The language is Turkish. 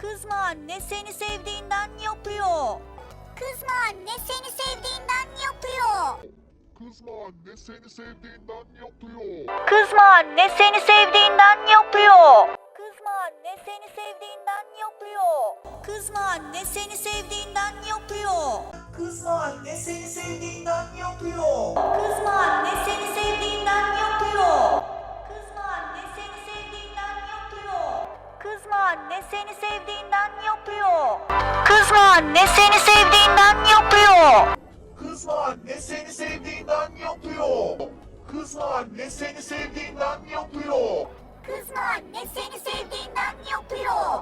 Kızma anne, seni sevdiğinden yapıyor. Kızma anne, seni sevdiğinden yapıyor. Kızma anne seni sevdiğinden yapıyor. Kızma anne, seni sevdiğinden yapıyor. Kızma anne, seni sevdiğinden yapıyor. Kızma anne, seni sevdiğinden yapıyor. Kızma anne seni sevdiğinden yapıyor. Kızma anne, seni sevdiğinden yapıyor. Kızma anne, seni sevdiğinden yapıyor. Kızma anne, seni sevdiğinden yapıyor. Kızma anne, seni sevdiğinden yapıyor. Kızma anne seni sevdiğinden yapıyor. Kızma anne seni sevdiğinden yapıyor. Kızma anne, seni sevdiğinden yapıyor.